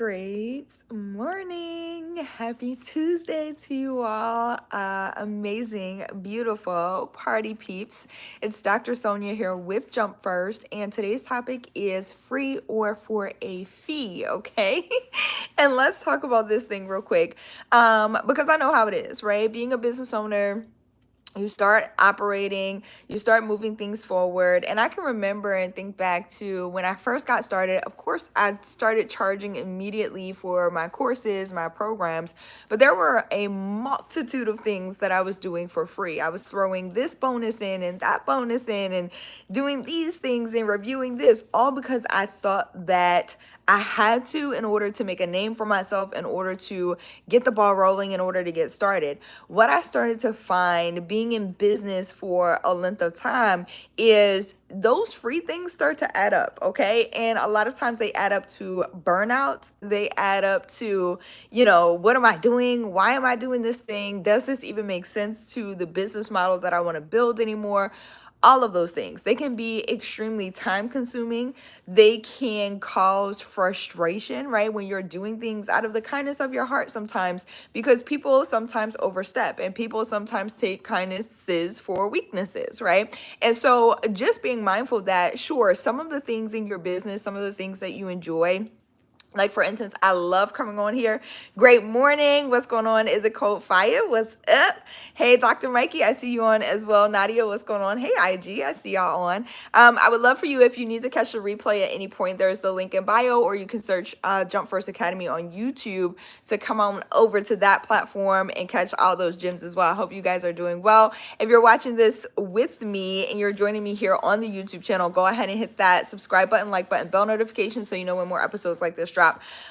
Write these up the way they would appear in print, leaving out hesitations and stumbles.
Great morning. Happy Tuesday to you all. Amazing, beautiful party peeps. It's Dr. Sonia here with Jump First, and today's topic is free or for a fee, okay? And let's talk about this thing real quick because I know how it is, right? Being a business owner, you start operating, you start moving things forward. And I can remember and think back to when I first got started. Of course, I started charging immediately for my courses, my programs, but there were a multitude of things that I was doing for free. I was throwing this bonus in and that bonus in and doing these things and reviewing this, all because I thought that I had to in order to make a name for myself, in order to get the ball rolling, in order to get started. What I started to find being in business for a length of time is those free things start to add up, okay? And a lot of times they add up to burnout. They add up to, what am I doing? Why am I doing this thing? Does this even make sense to the business model that I want to build anymore? All of those things. They can be extremely time consuming. They can cause frustration, right? When you're doing things out of the kindness of your heart sometimes, because people sometimes overstep and people sometimes take kindnesses for weaknesses, right? And so just being mindful that, sure, some of the things in your business, some of the things that you enjoy, like, for instance, I love coming on here. Great morning. What's going on? Is it cold fire? What's up? Hey, Dr. Mikey, I see you on as well. Nadia, what's going on? Hey, IG, I see y'all on. I would love for you, if you need to catch the replay at any point, there's the link in bio, or you can search Jump First Academy on YouTube to come on over to that platform and catch all those gems as well. I hope you guys are doing well. If you're watching this with me and you're joining me here on the YouTube channel, go ahead and hit that subscribe button, like button, bell notification so you know when more episodes like this drop.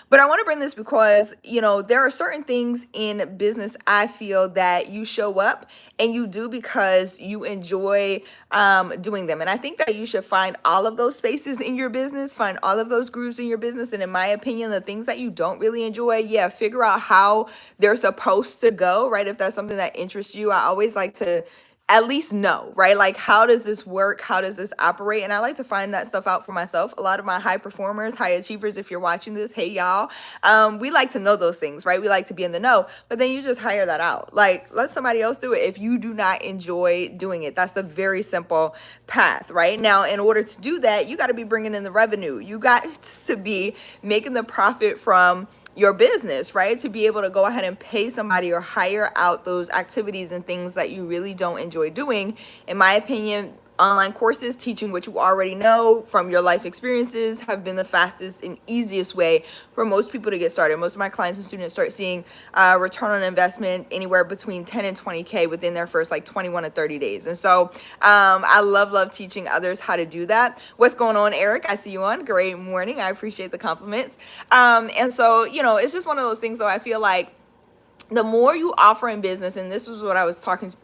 But I want to bring this because, there are certain things in business I feel that you show up and you do because you enjoy doing them. And I think that you should find all of those spaces in your business, find all of those grooves in your business. And in my opinion, the things that you don't really enjoy, figure out how they're supposed to go, right? If that's something that interests you, I always like to at least know, right? Like, how does this work? How does this operate? And I like to find that stuff out for myself. A lot of my high performers, high achievers, if you're watching this, hey y'all, we like to know those things, right? We like to be in the know, but then you just hire that out. Like, let somebody else do it if you do not enjoy doing it. That's the very simple path, right? Now, in order to do that, you got to be bringing in the revenue. You got to be making the profit from your business, right? To be able to go ahead and pay somebody or hire out those activities and things that you really don't enjoy doing. In my opinion, online courses teaching what you already know from your life experiences have been the fastest and easiest way for most people to get started. Most of my clients and students start seeing return on investment anywhere between 10 and 20K within their first 21 to 30 days. And so I love teaching others how to do that. What's going on, Eric? I see you on. Great morning. I appreciate the compliments. And so, it's just one of those things, though. I feel like the more you offer in business, and this was what I was talking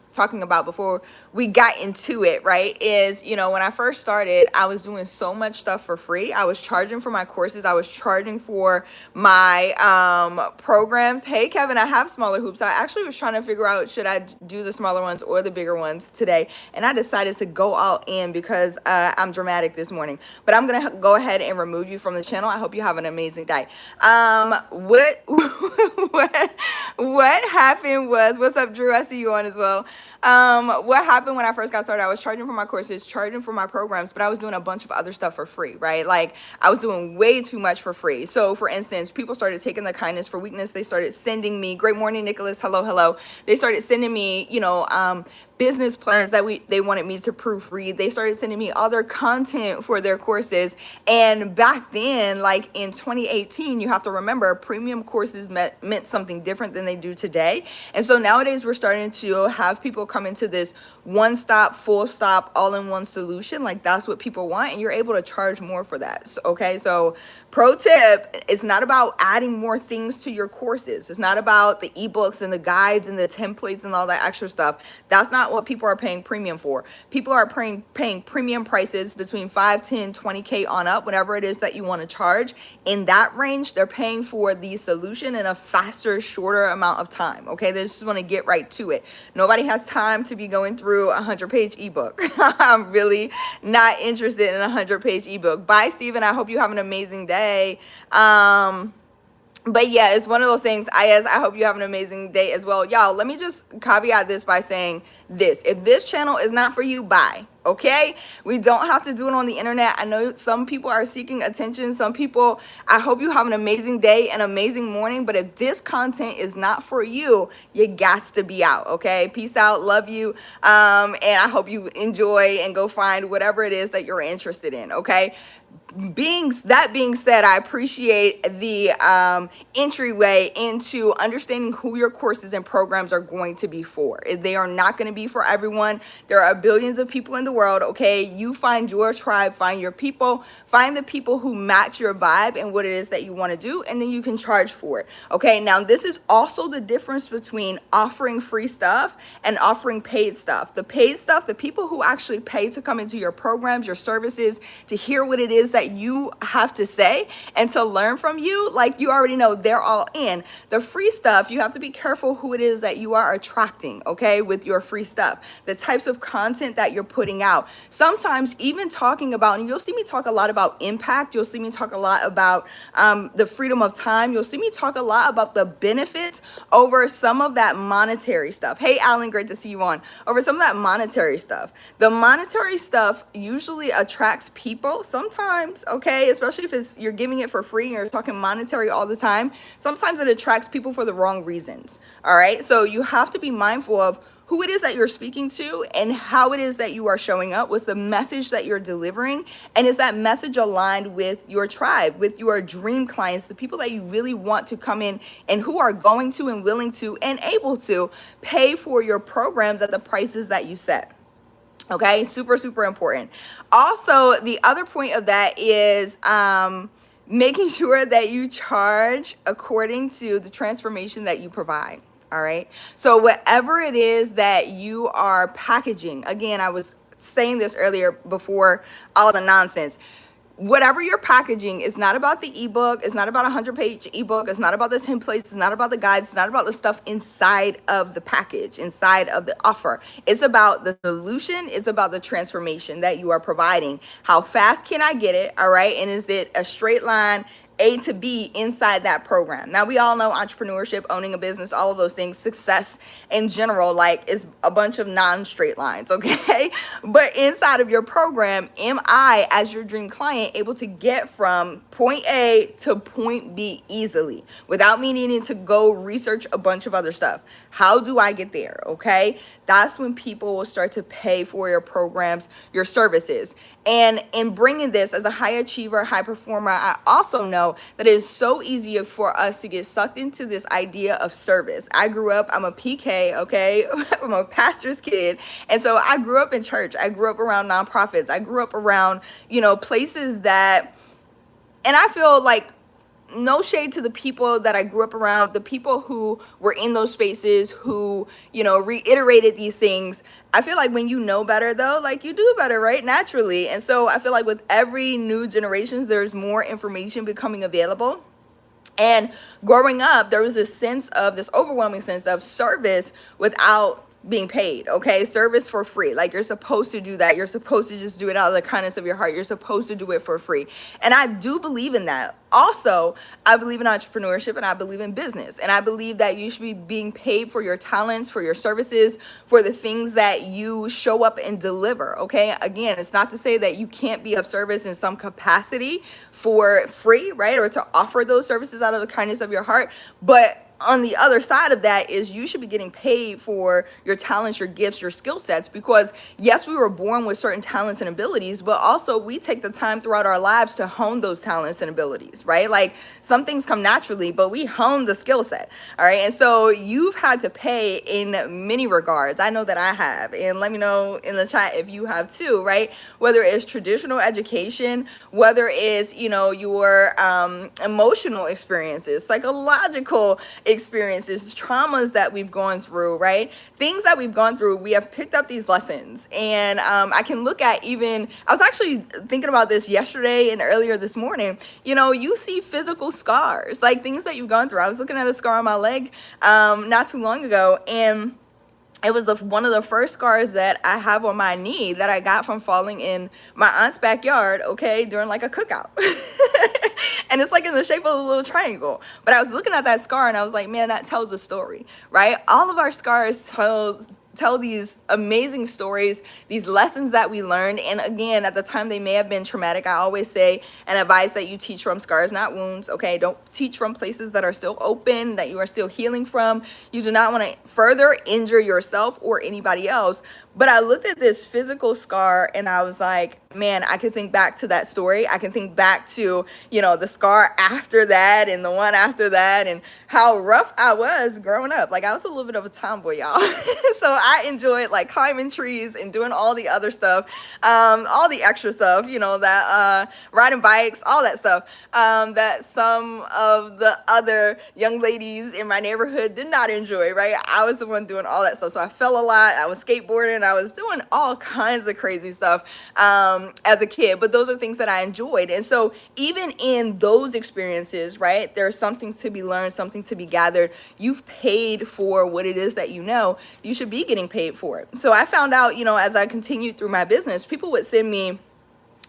about before we got into it, right, is, when I first started, I was doing so much stuff for free. I was charging for my courses. I was charging for my programs. Hey, Kevin, I have smaller hoops. I actually was trying to figure out, should I do the smaller ones or the bigger ones today? And I decided to go all in because I'm dramatic this morning. But I'm going to go ahead and remove you from the channel. I hope you have an amazing day. What what happened was, what's up, Drew? I see you on as well. What happened when I first got started, I was charging for my courses, charging for my programs, but I was doing a bunch of other stuff for free, right? Like, I was doing way too much for free. So for instance, people started taking the kindness for weakness. They started sending me, great morning, Nicholas. Hello. They started sending me, business plans that they wanted me to proofread. They started sending me all their content for their courses. And back then, like in 2018, you have to remember, premium courses meant something different than they do today. And so nowadays we're starting to have people come into this one-stop, full-stop, all-in-one solution. Like, that's what people want, and you're able to charge more for that. So, okay, so pro tip, it's not about adding more things to your courses. It's not about the ebooks and the guides and the templates and all that extra stuff. That's not what people are paying premium for. People are paying premium prices between 5, 10, 20K on up, whatever it is that you want to charge. In that range, they're paying for the solution in a faster, shorter amount of time. Okay, they just want to get right to it. Nobody has time to be going through a 100-page ebook. I'm really not interested in a 100-page ebook. Bye, Steven. I hope you have an amazing day. But yeah, it's one of those things. I hope you have an amazing day as well. Y'all, let me just caveat this by saying this. If this channel is not for you, bye. Okay? We don't have to do it on the internet. I know some people are seeking attention. Some people, I hope you have an amazing day, an amazing morning. But if this content is not for you, you got to be out. Okay? Peace out. Love you. And I hope you enjoy and go find whatever it is that you're interested in. Okay? Being said, I appreciate the entryway into understanding who your courses and programs are going to be for. They are not going to be for everyone. There are billions of people in the world. Okay, you find your tribe, find your people, find the people who match your vibe and what it is that you want to do, and then you can charge for it. Okay, now this is also the difference between offering free stuff and offering paid stuff. The paid stuff, the people who actually pay to come into your programs, your services, to hear what it is that you have to say and to learn from you, like you already know, they're all in. The free stuff, you have to be careful who it is that you are attracting, okay, with your free stuff, the types of content that you're putting out. Sometimes even talking about, and you'll see me talk a lot about impact, you'll see me talk a lot about the freedom of time, you'll see me talk a lot about the benefits over some of that monetary stuff. Hey, Alan, great to see you on. Over some of that monetary stuff. The monetary stuff usually attracts people sometimes, okay, especially if you're giving it for free and you're talking monetary all the time. Sometimes it attracts people for the wrong reasons. All right, so you have to be mindful of who it is that you're speaking to and how it is that you are showing up. What's the message that you're delivering? And is that message aligned with your tribe, with your dream clients, the people that you really want to come in and who are going to and willing to and able to pay for your programs at the prices that you set? Okay, super, super important. Also, the other point of that is making sure that you charge according to the transformation that you provide. All right. So whatever it is that you are packaging, again, I was saying this earlier before all the nonsense. Whatever you're packaging is not about the ebook. It's not about a 100-page ebook. It's not about the templates. It's not about the guides. It's not about the stuff inside of the package, inside of the offer. It's about the solution. It's about the transformation that you are providing. How fast can I get it? All right. And is it a straight line A to B inside that program? Now, we all know entrepreneurship, owning a business, all of those things, success in general, like, is a bunch of non-straight lines, okay? But inside of your program, am I, as your dream client, able to get from point A to point B easily without me needing to go research a bunch of other stuff? How do I get there, okay? That's when people will start to pay for your programs, your services. And in bringing this as a high achiever, high performer, I also know that it is so easy for us to get sucked into this idea of service. I grew up, I'm a PK, okay? I'm a pastor's kid. And so I grew up in church. I grew up around nonprofits. I grew up around, places that, and I feel like, no shade to the people that I grew up around, the people who were in those spaces, who, reiterated these things. I feel like when you know better, though, like, you do better, right? Naturally. And so I feel like with every new generation, there's more information becoming available. And growing up, there was this overwhelming sense of service without being paid, okay? Service for free. Like, you're supposed to do that. You're supposed to just do it out of the kindness of your heart. You're supposed to do it for free. And I do believe in that. Also, I believe in entrepreneurship and I believe in business. And I believe that you should be being paid for your talents, for your services, for the things that you show up and deliver, okay? Again, it's not to say that you can't be of service in some capacity for free, right? Or to offer those services out of the kindness of your heart. But on the other side of that is you should be getting paid for your talents, your gifts, your skill sets, because yes, we were born with certain talents and abilities, but also we take the time throughout our lives to hone those talents and abilities, right? Like, some things come naturally, but we hone the skill set. All right. And so you've had to pay in many regards. I know that I have, and let me know in the chat if you have too, right? Whether it's traditional education, whether it's, your emotional experiences, psychological experiences, traumas that we've gone through, right? Things that we've gone through, we have picked up these lessons. And I can look at I was actually thinking about this yesterday and earlier this morning. You see physical scars, like things that you've gone through. I was looking at a scar on my leg not too long ago, and it was one of the first scars that I have on my knee that I got from falling in my aunt's backyard, okay, during like a cookout. And it's like in the shape of a little triangle. But I was looking at that scar and I was like, man, that tells a story, right? All of our scars tell these amazing stories, these lessons that we learned. And again, at the time, they may have been traumatic. I always say and advise that you teach from scars, not wounds. Okay, don't teach from places that are still open, that you are still healing from. You do not want to further injure yourself or anybody else. But I looked at this physical scar and I was like, man, I can think back to that story. I can think back to, the scar after that and the one after that and how rough I was growing up. Like I was a little bit of a tomboy, y'all. So I enjoyed like climbing trees and doing all the other stuff, all the extra stuff, that riding bikes, all that stuff, that some of the other young ladies in my neighborhood did not enjoy, right? I was the one doing all that stuff. So I fell a lot. I was skateboarding. I was doing all kinds of crazy stuff as a kid, but those are things that I enjoyed. And so even in those experiences, right, there's something to be learned, something to be gathered. You've paid for what it is that you should be getting paid for it. So I found out, as I continued through my business, people would send me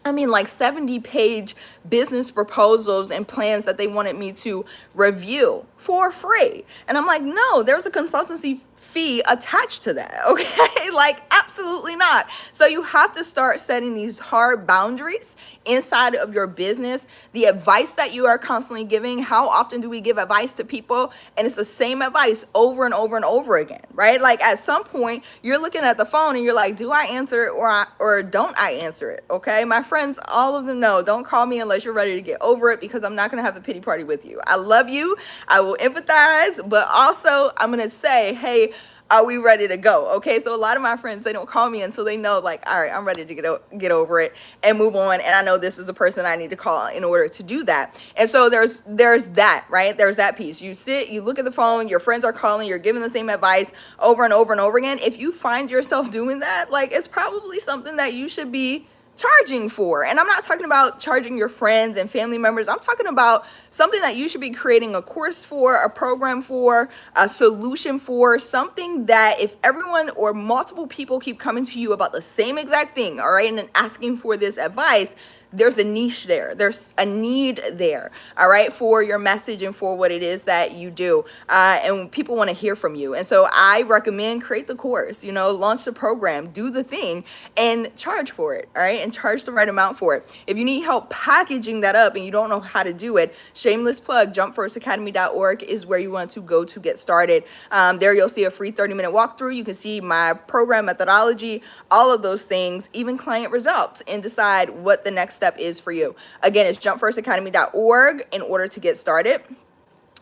like 70-page business proposals and plans that they wanted me to review for free. And I'm like, no, there's a consultancy fee attached to that. Okay. Like absolutely not. So you have to start setting these hard boundaries inside of your business. The advice that you are constantly giving, how often do we give advice to people? And it's the same advice over and over and over again, right? Like at some point you're looking at the phone and you're like, do I answer it or don't I answer it? Okay. My friends, all of them know, don't call me unless you're ready to get over it, because I'm not going to have the pity party with you. I love you. I will empathize, but also I'm going to say, hey, are we ready to go? Okay, so a lot of my friends, they don't call me until they know, like, all right, I'm ready to get over it and move on. And I know this is the person I need to call in order to do that. And so there's that, right? There's that piece. You sit, you look at the phone, your friends are calling, you're giving the same advice over and over and over again. If you find yourself doing that, like, it's probably something that you should be charging for. And I'm not talking about charging your friends and family members. I'm talking about something that you should be creating a course for, a program for, a solution for, something that if everyone or multiple people keep coming to you about the same exact thing, all right, and then asking for this advice, there's a niche there. There's a need there, all right, for your message and for what it is that you do. And people want to hear from you. And so I recommend create the course, launch the program, do the thing, and charge for it, all right, and charge the right amount for it. If you need help packaging that up and you don't know how to do it, shameless plug, jumpfirstacademy.org is where you want to go to get started. There you'll see a free 30-minute walkthrough. You can see my program methodology, all of those things, even client results, and decide what the next step is for you. Again, it's jumpfirstacademy.org in order to get started.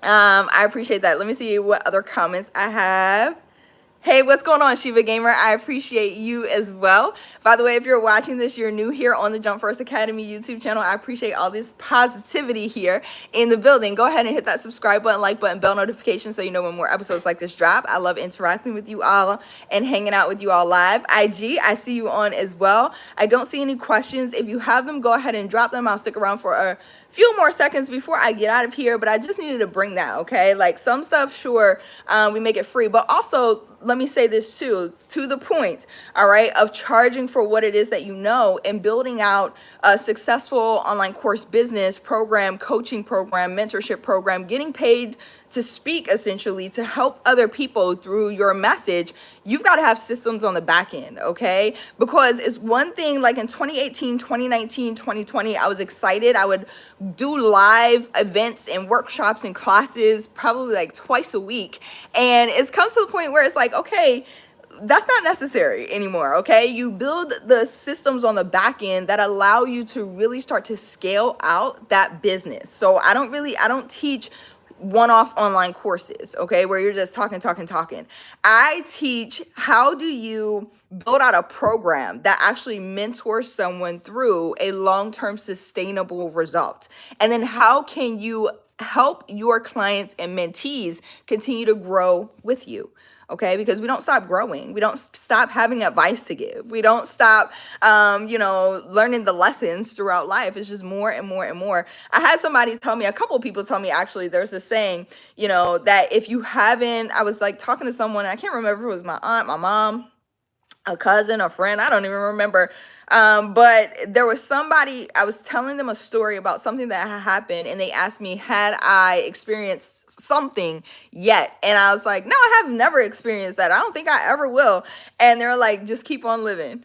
I appreciate that. Let me see what other comments I have. Hey, what's going on, Shiva Gamer? I appreciate you as well. By the way, if you're watching this, you're new here on the Jump First Academy YouTube channel, I appreciate all this positivity here in the building. Go ahead and hit that subscribe button, like button, bell notification so you know when more episodes like this drop. I love interacting with you all and hanging out with you all live. IG, I see you on as well. I don't see any questions. If you have them, go ahead and drop them. I'll stick around for a few more seconds before I get out of here, but I just needed to bring that, okay? Like some stuff, sure, we make it free, but also let me say this too, to the point, all right, of charging for what it is that you know and building out a successful online course business program, coaching program, mentorship program, getting paid to speak essentially to help other people through your message. You've got to have systems on the back end, okay? Because it's one thing, like in 2018, 2019, 2020, I was excited. I would do live events and workshops and classes probably like twice a week. And it's come to the point where it's like, okay, that's not necessary anymore, okay? You build the systems on the back end that allow you to really start to scale out that business. So I don't teach one-off online courses, okay, where you're just talking. I teach how do you build out a program that actually mentors someone through a long-term sustainable result. And then how can you help your clients and mentees continue to grow with you? Okay, because we don't stop growing. We don't stop having advice to give. We don't stop, learning the lessons throughout life. It's just more and more and more. I had somebody tell me, a couple of people tell me actually, there's a saying, that if you haven't, I was like talking to someone, I can't remember if it was my aunt, my mom, a cousin, a friend, I don't even remember. But there was somebody, I was telling them a story about something that had happened, and they asked me, had I experienced something yet? And I was like, no, I have never experienced that. I don't think I ever will. And they're like, just keep on living.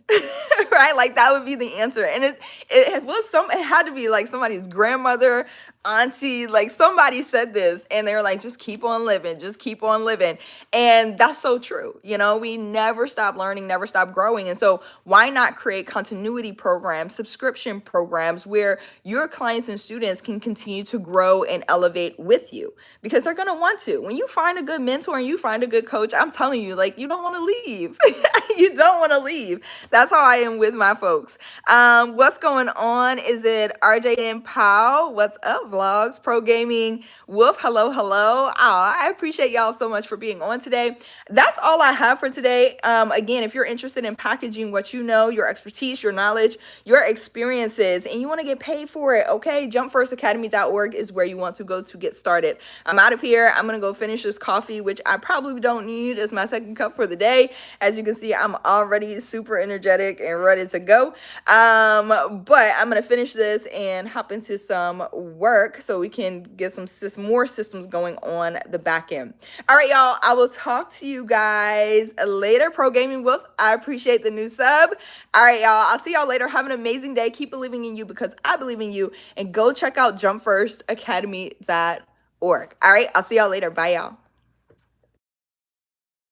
Right? Like that would be the answer. And it had to be like somebody's grandmother, auntie, like somebody said this, and they were like, just keep on living, just keep on living. And that's so true. We never stop learning, never stop growing. And so why not create continuity programs, subscription programs where your clients and students can continue to grow and elevate with you? Because they're going to want to. When you find a good mentor and you find a good coach, I'm telling you, like, you don't want to leave. You don't want to leave. That's how I am with my folks. What's going on? Is it RJ and Powell? What's up, vlogs? Pro Gaming Wolf. Hello, hello. Oh, I appreciate y'all so much for being on today. That's all I have for today. Again, if you're interested in packaging what you know, your expertise, your knowledge, your experiences, and you want to get paid for it, okay, jumpfirstacademy.org is where you want to go to get started. I'm out of here. I'm going to go finish this coffee, which I probably don't need. It's my second cup for the day. As you can see, I'm already super energetic and ready to go. But I'm going to finish this and hop into some work so we can get some more systems going on the back end. All right, y'all. I will talk to you guys later. Pro Gaming Wolf, I appreciate the new sub. All right, y'all. I'll see y'all later. Have an amazing day. Keep believing in you because I believe in you. And go check out jumpfirstacademy.org. All right. I'll see y'all later. Bye, y'all.